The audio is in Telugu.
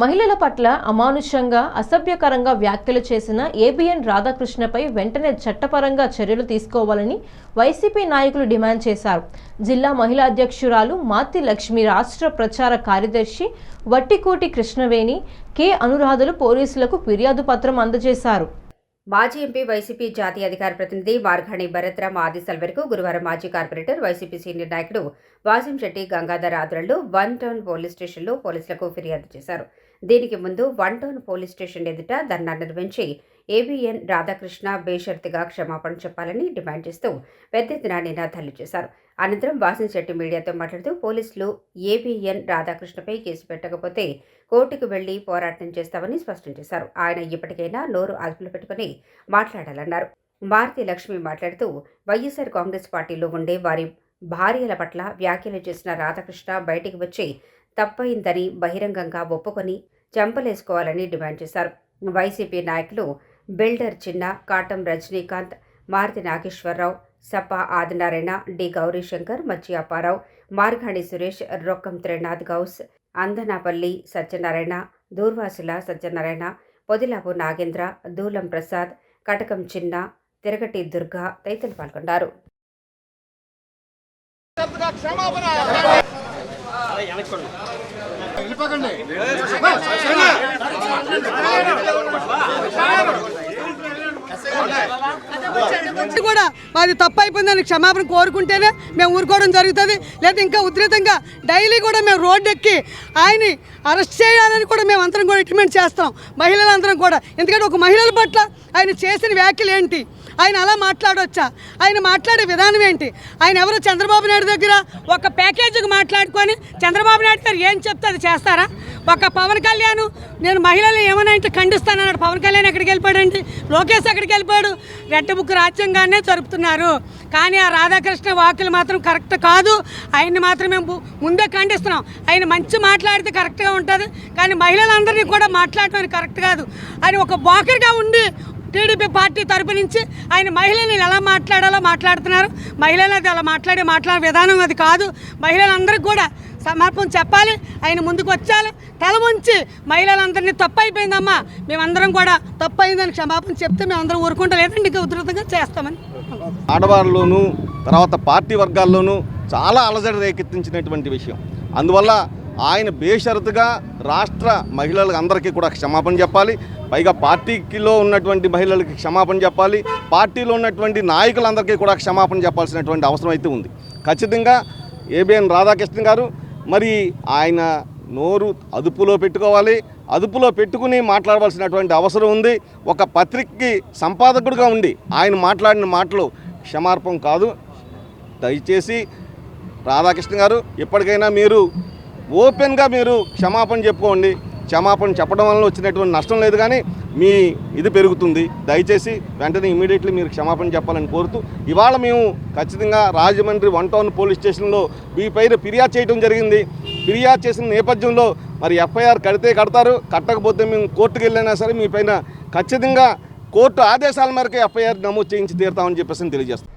మహిళల పట్ల అమానుషంగా అసభ్యకరంగా వ్యాఖ్యలు చేసిన ఏబిఎన్ రాధాకృష్ణపై వెంటనే చట్టపరంగా చర్యలు తీసుకోవాలని వైసీపీ నాయకులు డిమాండ్ చేశారు. జిల్లా మహిళా అధ్యక్షురాలు మాతి లక్ష్మి, రాష్ట్ర ప్రచార కార్యదర్శి వట్టికోటి కృష్ణవేణి, కె అనురాధలు పోలీసులకు ఫిర్యాదు పత్రం అందజేశారు. మాజీ ఎంపీ వైసీపీ జాతీయ అధికార ప్రతినిధి మార్గాణి భరత్రామ్ ఆదేశాల మేరకు గురువారం మాజీ కార్పొరేటర్ వైసీపీ సీనియర్ నాయకుడు వాసింశెట్టి గంగాధర్ ఆధ్వర్యంలో 1 టౌన్ పోలీస్ స్టేషన్లో పోలీసులకు ఫిర్యాదు చేశారు. దీనికి ముందు 1 టౌన్ పోలీస్ స్టేషన్ ఎదుట ధర్నా నిర్వహించి ఏబిఎన్ రాధాకృష్ణ బేషరతుగా క్షమాపణ చెప్పాలని డిమాండ్ చేస్తూ పెద్ద ఎత్తున నినాదాలు చేశారు. అనంతరం వాసింశెట్టి మీడియాతో మాట్లాడుతూ పోలీసులు ఏబిఎన్ రాధాకృష్ణపై కేసు పెట్టకపోతే కోర్టుకు వెళ్లి పోరాటం చేస్తామని స్పష్టం చేశారు. ఆయన ఇప్పటికైనా నోరు అదుపులో పెట్టుకుని మాట్లాడాలన్నారు. మారుతి లక్ష్మి మాట్లాడుతూ వైఎస్ఆర్ కాంగ్రెస్ పార్టీలో ఉండే వారి భార్యల పట్ల వ్యాఖ్యలు చేసిన రాధాకృష్ణ బయటికి వచ్చి తప్పయిందని బహిరంగంగా ఒప్పుకొని చెంపలేసుకోవాలని డిమాండ్ చేశారు. వైసీపీ నాయకులు బిల్డర్ చిన్న, కాటం రజనీకాంత్, మారుతి నాగేశ్వరరావు, సపా ఆదినారాయణ, డి గౌరీశంకర్, మచ్చి అప్పారావు, మార్గాణి సురేష్, రొక్కం త్రినాథ్ గౌస్, అందనాపల్లి సత్యనారాయణ, దూర్వాసుల సత్యనారాయణ, పొదిలాపు నాగేంద్ర, దూలం ప్రసాద్, కటకం చిన్న, తిరగటి దుర్గా తదితరులు పాల్గొన్నారు. కూడా మాది తప్పు అయిపోయిందని క్షమాపణ కోరుకుంటేనే మేము ఊరుకోవడం జరుగుతుంది. లేదా ఇంకా ఉధృతంగా డైలీ కూడా మేము రోడ్డు ఎక్కి ఆయన్ని అరెస్ట్ చేయాలని కూడా మేము అందరం కూడా డిమాండ్ చేస్తాం, మహిళలందరం కూడా. ఎందుకంటే ఒక మహిళల పట్ల ఆయన చేసిన వ్యాఖ్యలు ఏంటి, ఆయన అలా మాట్లాడవచ్చా, ఆయన మాట్లాడే విధానం ఏంటి, ఆయన ఎవరో చంద్రబాబు నాయుడు దగ్గర ఒక ప్యాకేజీకి మాట్లాడుకొని చంద్రబాబు నాయుడు గారు ఏం చెప్తే అది చేస్తారా? ఒక పవన్ కళ్యాణ్ నేను మహిళలు ఏమైనా ఇంట్లో ఖండిస్తానన్నాడు. పవన్ కళ్యాణ్ ఎక్కడికి వెళ్ళిపోయాడండి, లోకేష్ ఎక్కడికి వెళ్ళిపోయాడు? రెడ్ బుక్ రాజ్యాంగానే జరుపుతున్నారు. కానీ ఆ రాధాకృష్ణ వాక్యలు మాత్రం కరెక్ట్ కాదు. ఆయన్ని మాత్రం మేము ముందే ఖండిస్తున్నాం. ఆయన మంచి మాట్లాడితే కరెక్ట్గా ఉంటుంది, కానీ మహిళలందరినీ కూడా మాట్లాడటం కరెక్ట్ కాదు. ఆయన ఒక బోకర్గా ఉండి టీడీపీ పార్టీ తరపు నుంచి ఆయన మహిళలను ఎలా మాట్లాడాలో మాట్లాడుతున్నారు. మహిళలది అలా మాట్లాడే విధానం అది కాదు. మహిళలందరికీ కూడా సమర్పణ చెప్పాలి, ఆయన ముందుకు వచ్చాలి, తల ఉంచి మహిళలందరినీ తప్పు అయిపోయిందమ్మా, మేమందరం కూడా తప్పు అయిందని క్షమాపణ చెప్తే మేమందరం ఊరుకుంటా, లేదంటే ఇంకా ఉధృతంగా చేస్తామని. ఆడవారిలోనూ తర్వాత పార్టీ వర్గాల్లోనూ చాలా అలజడి రేకెత్తించినటువంటి విషయం. అందువల్ల ఆయన బేషరతుగా రాష్ట్ర మహిళలకు అందరికీ కూడా క్షమాపణ చెప్పాలి. పైగా పార్టీలో ఉన్నటువంటి మహిళలకి క్షమాపణ చెప్పాలి, పార్టీలో ఉన్నటువంటి నాయకులందరికీ కూడా క్షమాపణ చెప్పాల్సినటువంటి అవసరం అయితే ఉంది. ఖచ్చితంగా ఏబిఎన్ రాధాకృష్ణ గారు మరి ఆయన నోరు అదుపులో పెట్టుకోవాలి, అదుపులో పెట్టుకుని మాట్లాడవలసినటువంటి అవసరం ఉంది. ఒక పత్రికకి సంపాదకుడిగా ఉండి ఆయన మాట్లాడిన మాటలు క్షమార్పణ కాదు. దయచేసి రాధాకృష్ణ గారు ఇప్పటికైనా మీరు ఓపెన్గా మీరు క్షమాపణ చెప్పుకోండి. క్షమాపణ చెప్పడం వల్ల వచ్చినటువంటి నష్టం లేదు, కానీ మీ ఇది పెరుగుతుంది. దయచేసి వెంటనే ఇమీడియట్లీ మీరు క్షమాపణ చెప్పాలని కోరుతూ ఇవాళ మేము ఖచ్చితంగా రాజమండ్రి 1 టౌన్ పోలీస్ స్టేషన్లో మీ పైన ఫిర్యాదు చేయడం జరిగింది. ఫిర్యాదు చేసిన నేపథ్యంలో మరి ఎఫ్ఐఆర్ కడితే కడతారు, కట్టకపోతే మేము కోర్టుకు వెళ్ళినా సరే మీ పైన ఖచ్చితంగా కోర్టు ఆదేశాల మేరకు ఎఫ్ఐఆర్ నమోదు చేయించి తీరుతామని చెప్పేసి తెలియజేస్తాం.